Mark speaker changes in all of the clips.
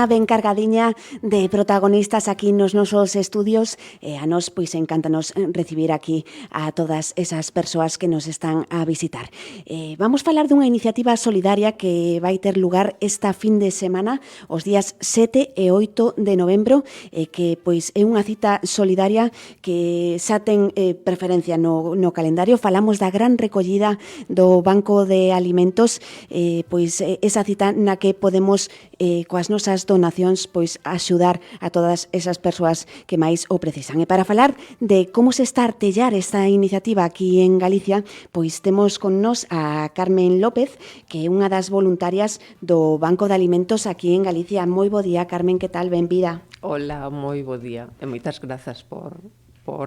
Speaker 1: mañá ben cargadiña de protagonistas aquí nos nosos estudios e a nos pois encántanos recibir aquí a todas esas persoas que nos están a visitar. Vamos falar dunha iniciativa solidaria que vai ter lugar esta fin de semana, os días 7 e 8 de novembro, que pois é unha cita solidaria que xa ten preferencia no calendario. Falamos da gran recollida do Banco de Alimentos, pois esa cita na que podemos coas nosas donacións pois axudar a todas esas persoas que máis o precisan. E para falar de como se está a artellar esta iniciativa aquí en Galicia, pois temos con nos a Carmen López, que é unha das voluntarias do Banco de Alimentos aquí en Galicia. Moi bo día, Carmen, que tal? Benvida.
Speaker 2: Hola, moi bo día e moitas grazas por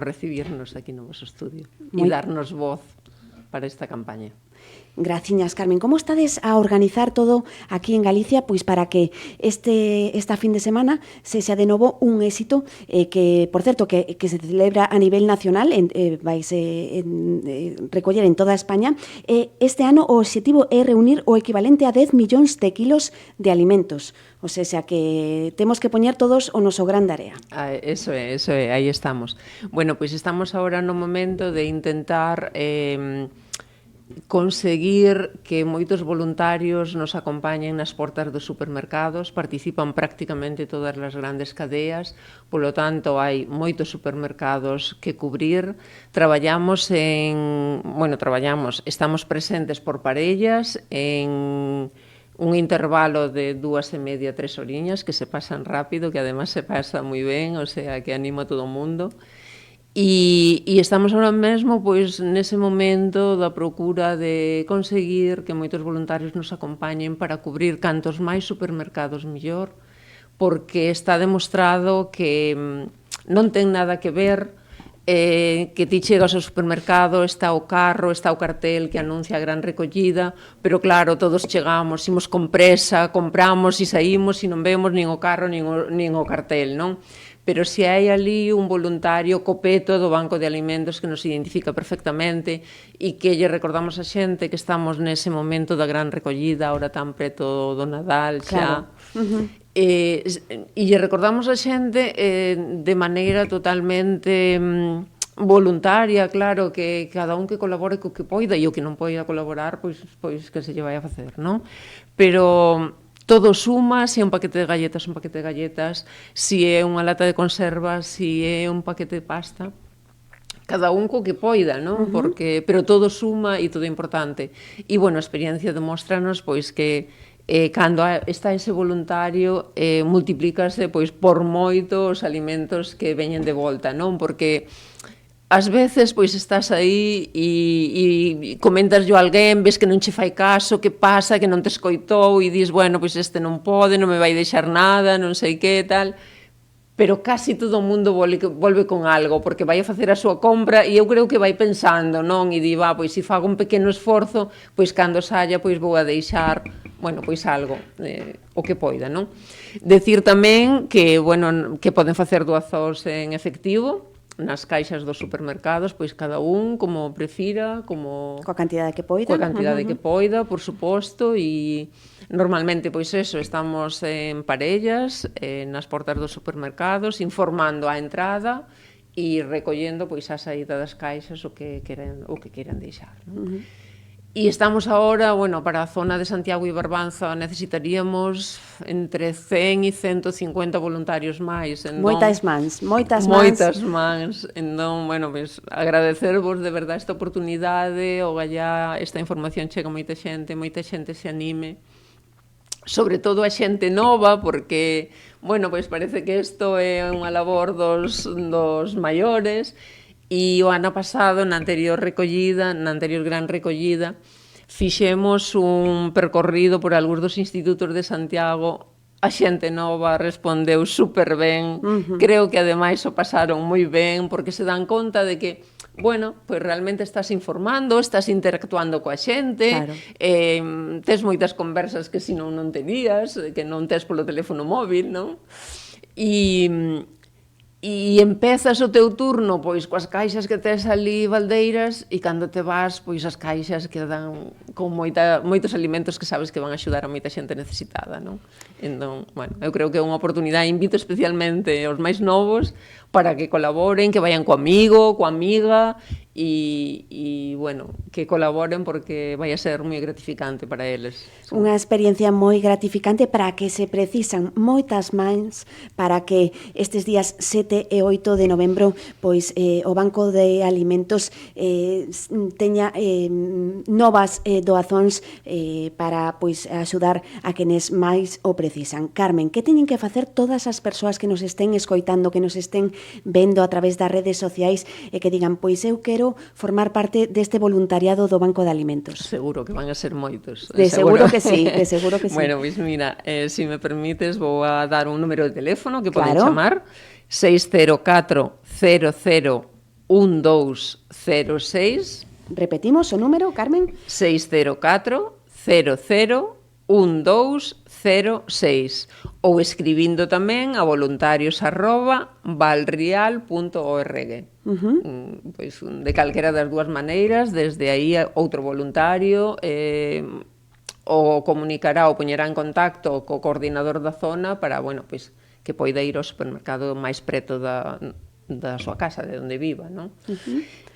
Speaker 2: recibirnos aquí no vosso estudio e darnos voz para esta campaña.
Speaker 1: Graciñas, Carmen. Como estades a organizar todo aquí en Galicia pois para que esta fin de semana sexa de novo un éxito que, por certo, que se celebra a nivel nacional, vaise recoller en toda España. Este ano o obxectivo é reunir o equivalente a 10 millóns de kilos de alimentos. O sea que temos que poñer todos o noso gran área.
Speaker 2: Eso é, aí estamos. Bueno, pois estamos agora no momento de intentar conseguir que moitos voluntarios nos acompañen nas portas dos supermercados. Participan prácticamente todas as grandes cadeas, polo tanto hai moitos supermercados que cubrir. Estamos presentes por parellas en un intervalo de 2,5 a 3 horiñas que se pasan rápido, que además se pasa moi ben, o sea que animo a todo o mundo. E estamos ahora mesmo pois nese momento da procura de conseguir que moitos voluntarios nos acompañen para cubrir cantos máis supermercados mellor, porque está demostrado que non ten nada que ver que ti chegas ao supermercado, está o carro, está o cartel que anuncia a gran recollida, pero claro, todos chegamos, imos con presa, compramos e saímos e non vemos nin o carro nin o cartel, non? Pero se hai ali un voluntario copeto do Banco de Alimentos que nos identifica perfectamente e que lle recordamos a xente que estamos nese momento da gran recollida, ahora tan preto do Nadal xa. Claro. E lle recordamos a xente de maneira totalmente voluntaria, claro, que cada un que colabore co que poida e o que non poida colaborar, pois que se lle vai a facer, non? Pero todo suma, se é un paquete de galletas, se é unha lata de conservas, se é un paquete de pasta, cada un co que poida, non? Pero todo suma e todo é importante. E, bueno, a experiencia demóstranos pois que cando está ese voluntario multiplícase pois por moito os alimentos que veñen de volta, non? Porque ás veces, pois, estás aí e comentas yo a alguén, ves que non che fai caso, que pasa, que non te escoitou, e dis, bueno, pois este non pode, non me vai deixar nada, non sei que, tal. Pero casi todo o mundo volve con algo, porque vai a facer a súa compra e eu creo que vai pensando, non? E di, pois, se fago un pequeno esforzo, pois, cando saia, pois, vou a deixar, bueno, pois, algo, o que poida, non? Decir tamén que, bueno, que poden facer doazóns en efectivo, nas caixas dos supermercados, pois cada un como prefira, como
Speaker 1: coa cantidade que poida.
Speaker 2: Coa cantidade que poida, por suposto, e normalmente, pois eso, estamos en parellas, nas portas dos supermercados, informando a entrada e recollendo, pois, a saída das caixas o que queran deixar, non? E estamos agora, bueno, para a zona de Santiago e Barbanza necesitaríamos entre 100 e 150 voluntarios máis.
Speaker 1: Moitas mans.
Speaker 2: Entón, bueno, pues, agradecervos de verdade esta oportunidade, o gallá esta información chega a moita xente se anime. Sobre todo a xente nova, porque, bueno, pues parece que isto é unha labor dos maiores. E o ano pasado, na anterior gran recollida, fixemos un percorrido por algúns dos institutos de Santiago. A xente nova respondeu super ben, creo que ademais o pasaron moi ben, porque se dan conta de que, bueno, pois realmente estás informando, estás interactuando coa xente, tes moitas conversas que senón non tenías, que non tes polo teléfono móvil, non? E E empezas o teu turno pois coas caixas que tes ali baldeiras e cando te vas, pois as caixas quedan con moitos alimentos que sabes que van a axudar a moita xente necesitada, non? Entón, bueno, eu creo que é unha oportunidade, invito especialmente aos máis novos para que colaboren, que vayan co amigo, coa amiga e bueno, que colaboren porque vai a ser moi gratificante para eles.
Speaker 1: Unha experiencia moi gratificante para que se precisan moitas mans para que estes días 7 e 8 de novembro pois o Banco de Alimentos teña novas doazóns para pois axudar a quenes máis o precisan. Carmen, que teñen que facer todas as persoas que nos estén escoitando, que nos estén vendo a través das redes sociais e que digan, pois eu quero formar parte deste voluntariado do Banco de Alimentos?
Speaker 2: Seguro que van a ser moitos.
Speaker 1: De seguro que sí, de seguro que sí.
Speaker 2: Bueno, pois mira, se me permites, vou a dar un número de teléfono que poden
Speaker 1: Claro.
Speaker 2: chamar 604 00 1206.
Speaker 1: Repetimos o número, Carmen?
Speaker 2: 604 00 1206 ou escribindo tamén a voluntarios@valrial.org. Pois de calquera das dúas maneiras, desde aí outro voluntario o comunicará ou poñerá en contacto co coordinador da zona para, bueno, pois que poida ir ao supermercado máis preto da súa casa, de onde viva, non?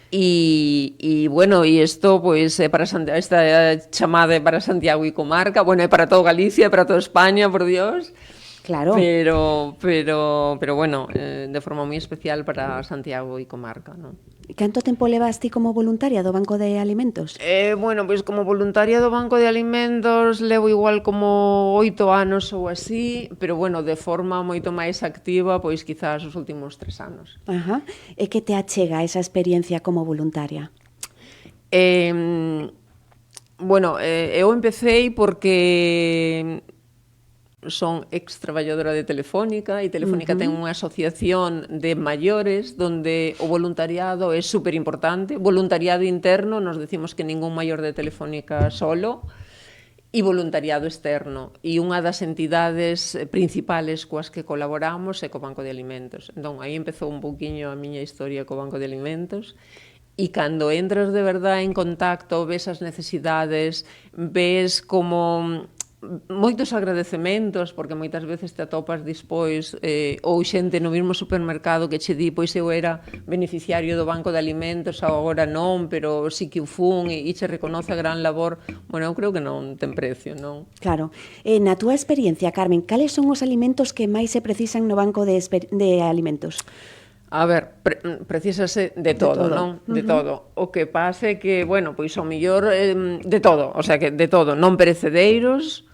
Speaker 2: E bueno, e isto pois é para esta chamada é para Santiago e comarca, bueno, é para todo Galicia, é para toda España, por Dios.
Speaker 1: Claro.
Speaker 2: Pero bueno, de forma moi especial para Santiago e comarca, non?
Speaker 1: Canto tempo levas ti como voluntaria do Banco de Alimentos?
Speaker 2: Bueno, pois como voluntaria do Banco de Alimentos levo igual como 8 anos ou así, pero bueno, de forma moito máis activa, pois quizás os últimos 3 anos.
Speaker 1: Ajá. E que te achega esa experiencia como voluntaria?
Speaker 2: Bueno, eu empecéi porque son ex-traballadora de Telefónica e Telefónica ten unha asociación de maiores donde o voluntariado é super importante, voluntariado interno, nos decimos que ningún maior de Telefónica solo, e voluntariado externo. E unha das entidades principales coas que colaboramos é co Banco de Alimentos. Entón, aí empezou un pouquiño a miña historia co Banco de Alimentos. E cando entras de verdade en contacto, ves as necesidades, ves como moitos agradecementos, porque moitas veces te atopas dispois ou xente no mesmo supermercado que che di, pois eu era beneficiario do Banco de Alimentos, agora non, pero sí que o fun e che reconoce a gran labor. Bueno, eu creo que non ten precio, non?
Speaker 1: Claro. Na túa experiencia, Carmen, cales son os alimentos que máis se precisan no Banco de Alimentos?
Speaker 2: A ver, precisase de todo, non? De todo. O que pasa é que, bueno, pois ao millor de todo, o sea que de todo, non perecedeiros,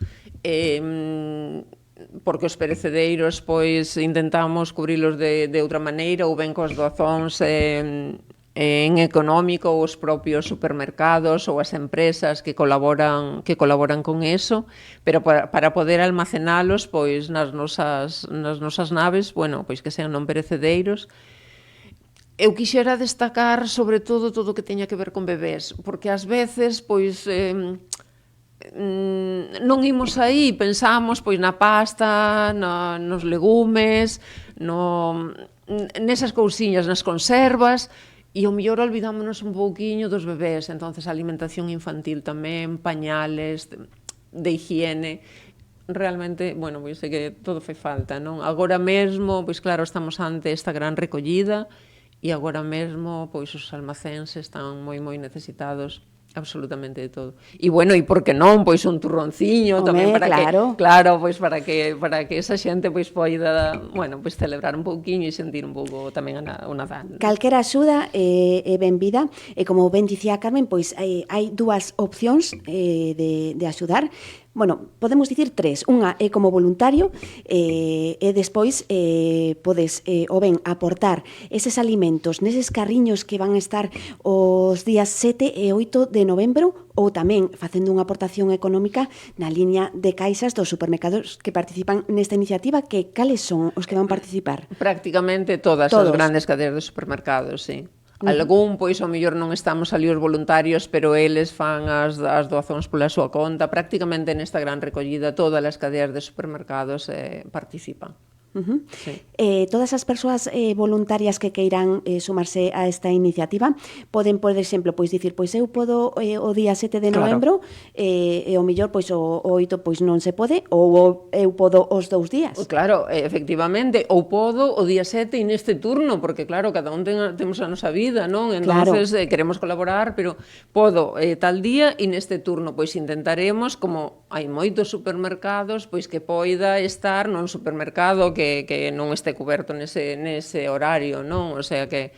Speaker 2: porque os perecedeiros pois intentamos cubrilos de outra maneira ou ben cos doazóns en económico, os propios supermercados ou as empresas que colaboran con eso, pero para poder almacenalos pois nas nosas naves, bueno, pois que sean non perecedeiros. Eu quixera destacar sobre todo o que teña que ver con bebés, porque ás veces pois non imos aí, pensamos pois na pasta, nos legumes, nesas cousiñas, nas conservas, e ao mellor olvidámonos un pouquiño dos bebés, entonces a alimentación infantil tamén, pañales, de higiene, realmente, bueno, pois é que todo fai falta, non? Agora mesmo, pois claro, estamos ante esta gran recollida e agora mesmo, pois os almacéns están moi necesitados absolutamente de todo. E bueno, e por que non, pois un turronciño tamén para
Speaker 1: claro.
Speaker 2: pois para que esa xente pois poida, bueno, pois celebrar un pouquiño e sentir un pouco tamén o Nadal.
Speaker 1: Calquera axuda é benvida, e como ben dicía Carmen, pois hai dúas opcións de axudar. Bueno, podemos dicir tres. Unha é como voluntario e despois podes o ben aportar eses alimentos neses carriños que van a estar os días 7 e 8 de novembro, ou tamén facendo unha aportación económica na liña de caixas dos supermercados que participan nesta iniciativa, que cales son os que van participar?
Speaker 2: Prácticamente todas as grandes cadeas de supermercados, sí. Algún, pois, ao mellor non estamos ali os voluntarios, pero eles fan as doazóns pola súa conta. Prácticamente nesta gran recollida todas as cadeas de supermercados participan. Sí.
Speaker 1: Todas as persoas voluntarias que queiran sumarse a esta iniciativa poden, por exemplo, pois dicir, pois eu podo o día 7 de
Speaker 2: Claro.
Speaker 1: novembro e o mellor pois o 8 pois non se pode ou eu podo os 2 días.
Speaker 2: Claro, efectivamente, ou podo o día 7 e neste turno, porque claro, cada un temos a nosa vida, non? Entonces queremos colaborar, pero podo tal día e neste turno, pois intentaremos, como hai moitos supermercados, pois que poida estar nun supermercado que non este coberto nese horario, non? O sea que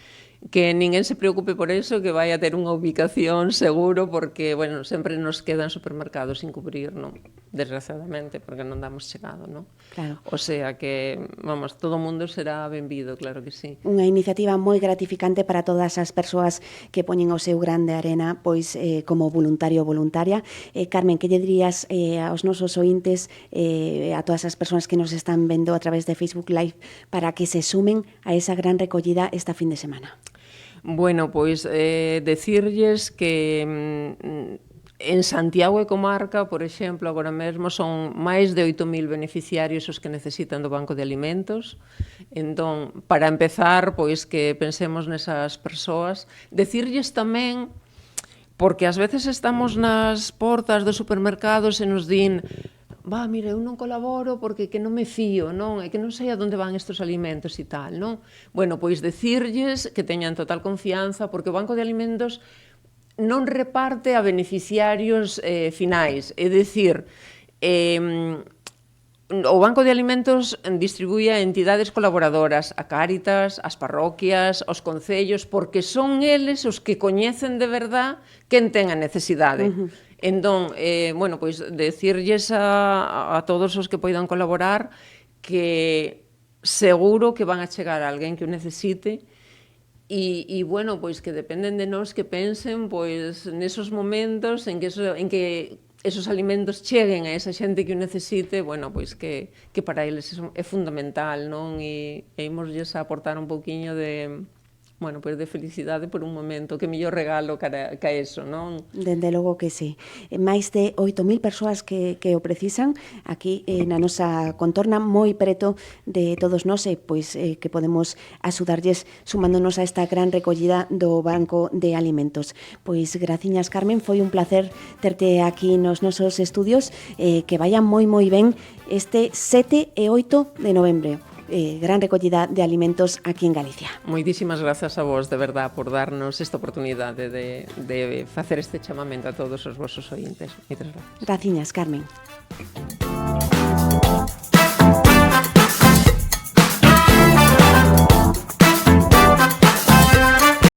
Speaker 2: ninguén se preocupe por eso, que vai a ter unha ubicación seguro, porque, bueno, sempre nos quedan supermercados sin cubrir, non? Desgraciadamente, porque non damos chegado, non?
Speaker 1: Claro.
Speaker 2: O sea que, vamos, todo o mundo será benvido, claro que sí.
Speaker 1: Unha iniciativa moi gratificante para todas as persoas que poñen o seu grande arena pois como voluntario ou voluntaria. Carmen, que lle dirías aos nosos ointes, a todas as persoas que nos están vendo a través de Facebook Live para que se sumen a esa gran recollida esta fin de semana?
Speaker 2: Bueno, pois decirlles que en Santiago e comarca, por exemplo, agora mesmo son máis de 8.000 beneficiarios os que necesitan do Banco de Alimentos. Entón, para empezar, pois que pensemos nesas persoas. Decirlles tamén, porque ás veces estamos nas portas dos supermercados e nos din mira, eu non colaboro porque que non me fío, non? É que non sei a onde van estes alimentos e tal, non? Bueno, pois decirlles que teñan total confianza, porque o Banco de Alimentos non reparte a beneficiarios finais, é dicir, o Banco de Alimentos distribúe a entidades colaboradoras, a Cáritas, as parroquias, os concellos, porque son eles os que coñecen de verdad quen ten a necesidade. Entón, bueno, pois decirlles a todos os que poidan colaborar que seguro que van a chegar a alguén que o necesite e bueno, pois que dependen de nós que pensen pois nesos momentos en que esos alimentos cheguen a esa xente que o necesite, bueno, pois que para eles é fundamental, non? E imosles a aportar un pouquiño de bueno, pois de felicidade por un momento, que mellor regalo ca eso, non?
Speaker 1: Dende logo que sí. Máis de 8.000 persoas que o precisan aquí na nosa contorna, moi preto de todos nós, pois que podemos axudarlles sumándonos a esta gran recollida do Banco de Alimentos. Pois graciñas, Carmen, foi un placer terte aquí nos nosos estudios, que vayan moi ben este 7 e 8 de novembro. Gran recollida de alimentos aquí en Galicia.
Speaker 2: Moitísimas grazas a vos, de verdad, por darnos esta oportunidade de facer este chamamento a todos os vosos ointes. Moitas grazas.
Speaker 1: Graciñas, Carmen.